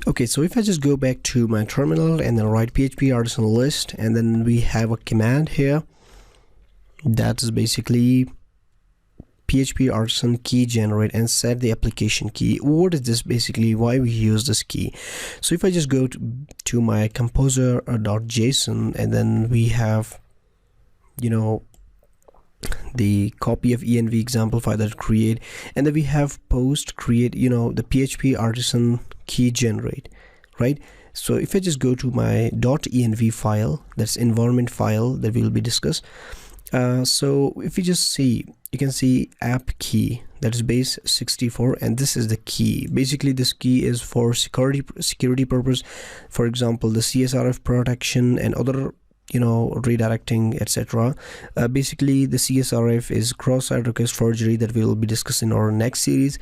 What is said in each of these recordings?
Okay, so if I just go back to my terminal and then write php artisan list, and then we have a command here that is basically php artisan key generate and set the application key. What is this basically, why we use this key? So if I just go to my composer.json, and then we have, you know, the copy of env example file that create, and then we have post create, you know, the php artisan key generate, right? So if I just go to my .env file, that's environment file that we will be discussed. So if you just see, you can see app key, that is base 64, and this is the key. Basically this key is for security purpose, for example the CSRF protection and other, you know, redirecting, etc. Basically the CSRF is cross-site request forgery that we will be discussing in our next series.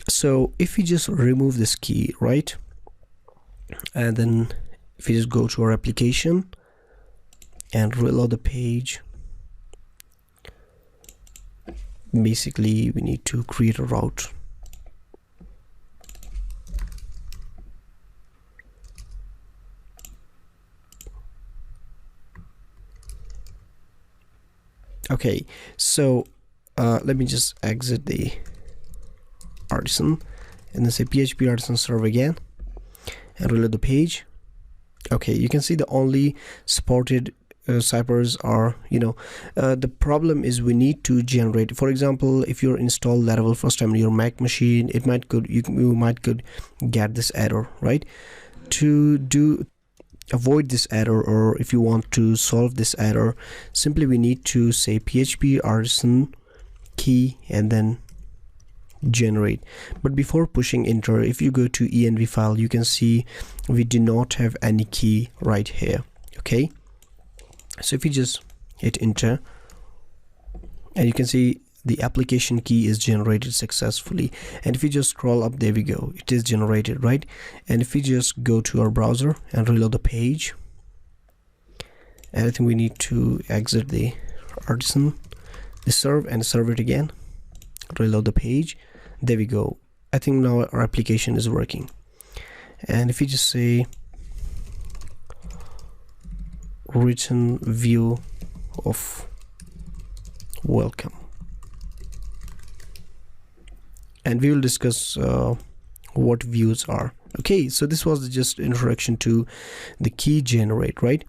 So if we just remove this key, right, and then if we just go to our application and reload the page, basically we need to create a route. Okay, so let me just exit the artisan and then say php artisan serve again and reload the page. Okay, you can see the only supported ciphers are, you know, the problem is we need to generate, for example, if you're installed Laravel first time on your Mac machine, it might could you might could get this error, right? To avoid this error, or if you want to solve this error, simply we need to say php artisan key and then generate. But before pushing enter, if you go to env file, you can see we do not have any key right here. Okay, so if you just hit enter, and you can see the application key is generated successfully, and if you just scroll up, there we go, it is generated, right? And if we just go to our browser and reload the page, and I think we need to exit the artisan, the serve, and serve it again, reload the page, there we go. I think now our application is working. And if you just say written view of welcome, and we will discuss what views are. Okay, so this was just introduction to the key generate, right?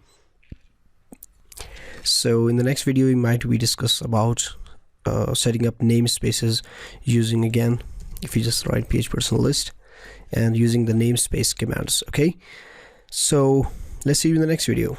So in the next video we discuss about setting up namespaces using, again, if you just write php artisan list and using the namespace commands. Okay, so let's see you in the next video.